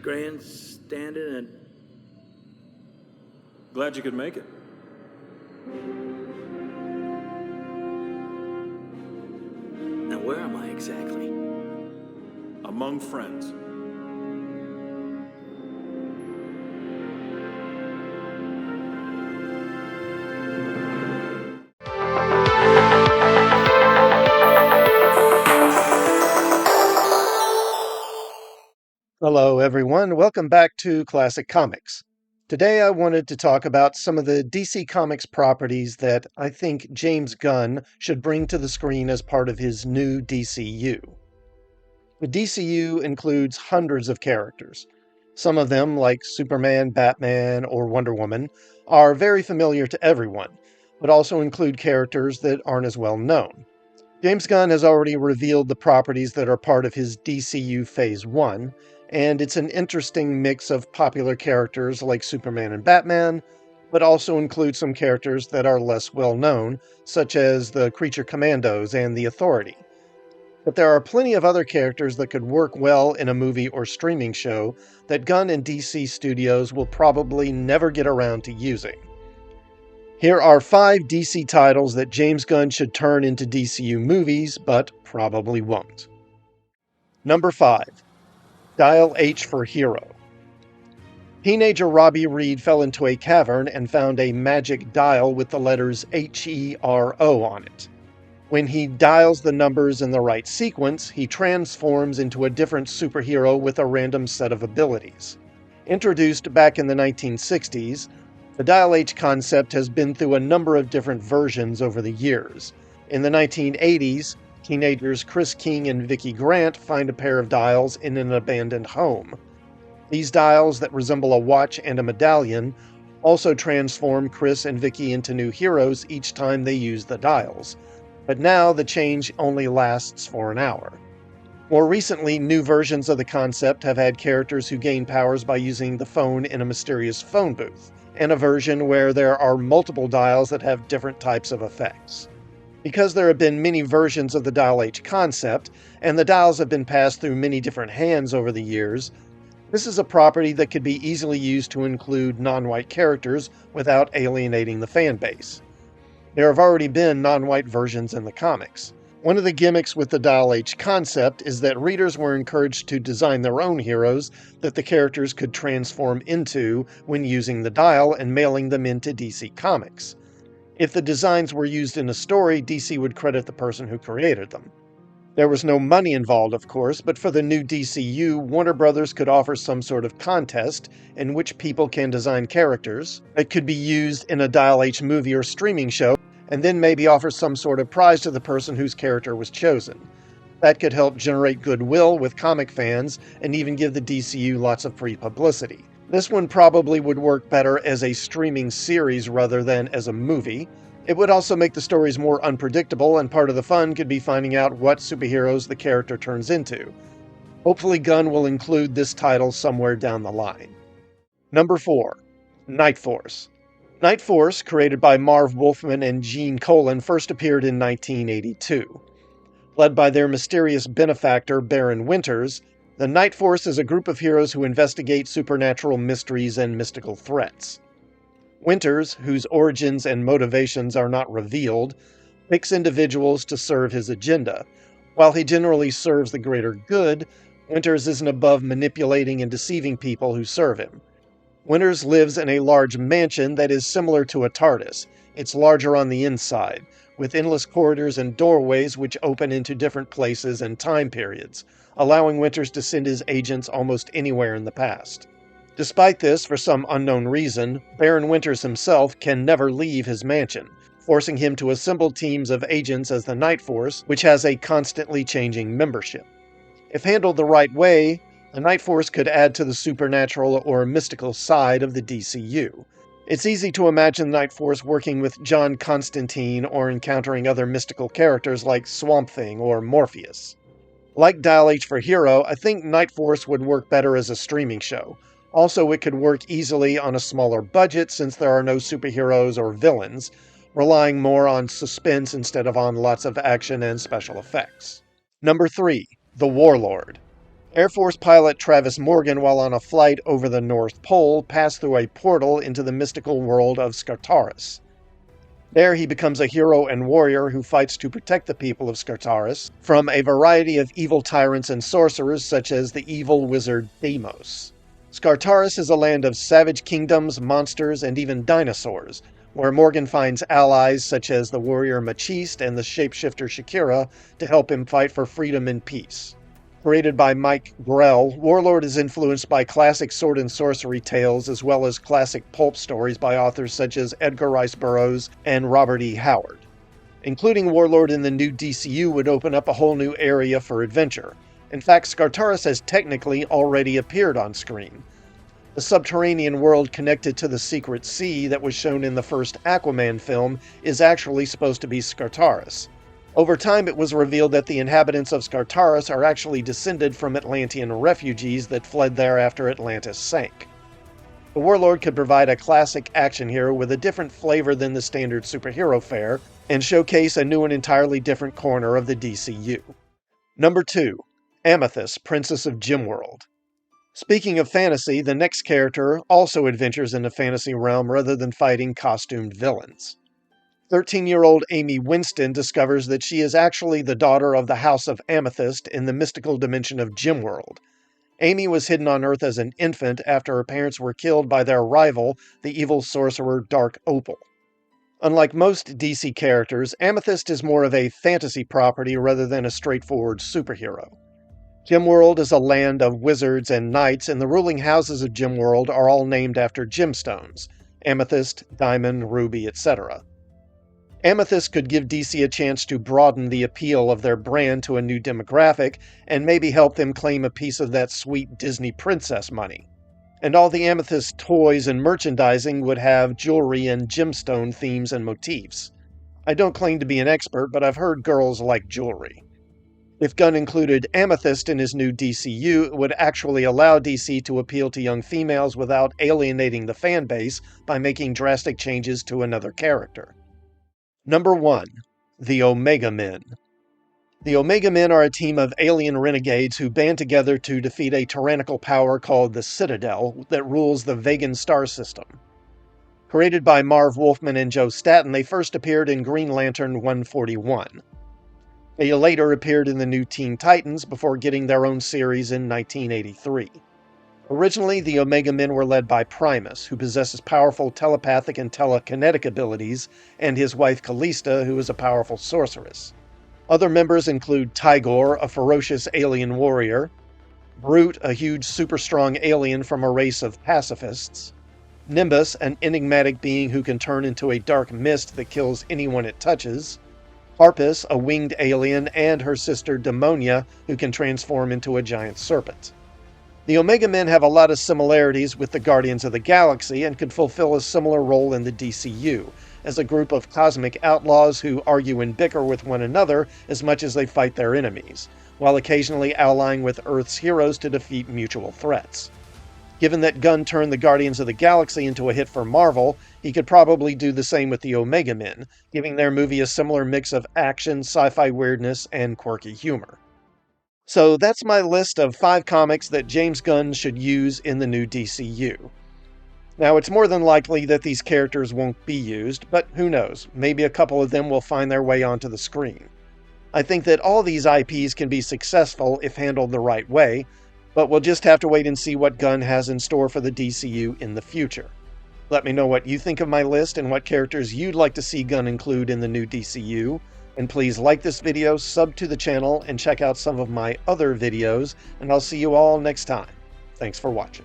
grandstanding and... Glad you could make it. Now, where am I exactly? Among friends. Hello, everyone. Welcome back to Classic Comics. Today I wanted to talk about some of the DC Comics properties that I think James Gunn should bring to the screen as part of his new DCU. The DCU includes hundreds of characters. Some of them, like Superman, Batman, or Wonder Woman, are very familiar to everyone, but also include characters that aren't as well known. James Gunn has already revealed the properties that are part of his DCU Phase 1, and it's an interesting mix of popular characters like Superman and Batman, but also includes some characters that are less well known, such as the Creature Commandos and the Authority. But there are plenty of other characters that could work well in a movie or streaming show that Gunn and DC Studios will probably never get around to using. Here are 5 DC titles that James Gunn should turn into DCU movies, but probably won't. Number 5. Dial H for Hero. Teenager Robbie Reed fell into a cavern and found a magic dial with the letters HERO on it. When he dials the numbers in the right sequence, he transforms into a different superhero with a random set of abilities. Introduced back in the 1960s, the Dial H concept has been through a number of different versions over the years. In the 1980s, teenagers Chris King and Vicki Grant find a pair of dials in an abandoned home. These dials that resemble a watch and a medallion also transform Chris and Vicki into new heroes each time they use the dials. But now the change only lasts for an hour. More recently, new versions of the concept have had characters who gain powers by using the phone in a mysterious phone booth, and a version where there are multiple dials that have different types of effects. Because there have been many versions of the Dial H concept, and the dials have been passed through many different hands over the years, this is a property that could be easily used to include non-white characters without alienating the fan base. There have already been non-white versions in the comics. One of the gimmicks with the Dial H concept is that readers were encouraged to design their own heroes that the characters could transform into when using the dial and mailing them into DC Comics. If the designs were used in a story, DC would credit the person who created them. There was no money involved, of course, but for the new DCU, Warner Brothers could offer some sort of contest in which people can design characters that could be used in a Dial H movie or streaming show, and then maybe offer some sort of prize to the person whose character was chosen. That could help generate goodwill with comic fans and even give the DCU lots of free publicity. This one probably would work better as a streaming series rather than as a movie. It would also make the stories more unpredictable, and part of the fun could be finding out what superheroes the character turns into. Hopefully Gunn will include this title somewhere down the line. Number 4. Night Force. Night Force, created by Marv Wolfman and Gene Colan, first appeared in 1982. Led by their mysterious benefactor, Baron Winters, the Night Force is a group of heroes who investigate supernatural mysteries and mystical threats. Winters, whose origins and motivations are not revealed, picks individuals to serve his agenda. While he generally serves the greater good, Winters isn't above manipulating and deceiving people who serve him. Winters lives in a large mansion that is similar to a TARDIS. It's larger on the inside, with endless corridors and doorways which open into different places and time periods, allowing Winters to send his agents almost anywhere in the past. Despite this, for some unknown reason, Baron Winters himself can never leave his mansion, forcing him to assemble teams of agents as the Night Force, which has a constantly changing membership. If handled the right way, the Night Force could add to the supernatural or mystical side of the DCU. It's easy to imagine the Night Force working with John Constantine or encountering other mystical characters like Swamp Thing or Morpheus. Like Dial H for Hero, I think Night Force would work better as a streaming show. Also, it could work easily on a smaller budget since there are no superheroes or villains, relying more on suspense instead of on lots of action and special effects. Number 3. The Warlord. Air Force pilot Travis Morgan, while on a flight over the North Pole, passed through a portal into the mystical world of Skartaris. There he becomes a hero and warrior who fights to protect the people of Skartaris from a variety of evil tyrants and sorcerers such as the evil wizard Deimos. Skartaris is a land of savage kingdoms, monsters, and even dinosaurs, where Morgan finds allies such as the warrior Machiste and the shapeshifter Shakira to help him fight for freedom and peace. Created by Mike Grell, Warlord is influenced by classic sword and sorcery tales as well as classic pulp stories by authors such as Edgar Rice Burroughs and Robert E. Howard. Including Warlord in the new DCU would open up a whole new area for adventure. In fact, Skartaris has technically already appeared on screen. The subterranean world connected to the Secret Sea that was shown in the first Aquaman film is actually supposed to be Skartaris. Over time, it was revealed that the inhabitants of Skartaris are actually descended from Atlantean refugees that fled there after Atlantis sank. The Warlord could provide a classic action hero with a different flavor than the standard superhero fare, and showcase a new and entirely different corner of the DCU. Number 2. Amethyst, Princess of Gemworld. Speaking of fantasy, the next character also adventures in the fantasy realm rather than fighting costumed villains. 13-year-old Amy Winston discovers that she is actually the daughter of the House of Amethyst in the mystical dimension of Gemworld. Amy was hidden on Earth as an infant after her parents were killed by their rival, the evil sorcerer Dark Opal. Unlike most DC characters, Amethyst is more of a fantasy property rather than a straightforward superhero. Gemworld is a land of wizards and knights, and the ruling houses of Gemworld are all named after gemstones: amethyst, diamond, ruby, etc. Amethyst could give DC a chance to broaden the appeal of their brand to a new demographic, and maybe help them claim a piece of that sweet Disney princess money. And all the Amethyst toys and merchandising would have jewelry and gemstone themes and motifs. I don't claim to be an expert, but I've heard girls like jewelry. If Gunn included Amethyst in his new DCU, it would actually allow DC to appeal to young females without alienating the fan base by making drastic changes to another character. Number 1. The Omega Men. The Omega Men are a team of alien renegades who band together to defeat a tyrannical power called the Citadel that rules the Vegan star system. Created by Marv Wolfman and Joe Staton, they first appeared in Green Lantern 141. They later appeared in the new Teen Titans before getting their own series in 1983. Originally, the Omega Men were led by Primus, who possesses powerful telepathic and telekinetic abilities, and his wife Callista, who is a powerful sorceress. Other members include Tigor, a ferocious alien warrior, Brute, a huge super-strong alien from a race of pacifists, Nimbus, an enigmatic being who can turn into a dark mist that kills anyone it touches, Harpus, a winged alien, and her sister Demonia, who can transform into a giant serpent. The Omega Men have a lot of similarities with the Guardians of the Galaxy and could fulfill a similar role in the DCU, as a group of cosmic outlaws who argue and bicker with one another as much as they fight their enemies, while occasionally allying with Earth's heroes to defeat mutual threats. Given that Gunn turned the Guardians of the Galaxy into a hit for Marvel, he could probably do the same with the Omega Men, giving their movie a similar mix of action, sci-fi weirdness, and quirky humor. So that's my list of 5 comics that James Gunn should use in the new DCU. Now, it's more than likely that these characters won't be used, but who knows, maybe a couple of them will find their way onto the screen. I think that all these IPs can be successful if handled the right way, but we'll just have to wait and see what Gunn has in store for the DCU in the future. Let me know what you think of my list and what characters you'd like to see Gunn include in the new DCU. And please like this video, sub to the channel, and check out some of my other videos, and I'll see you all next time. Thanks for watching.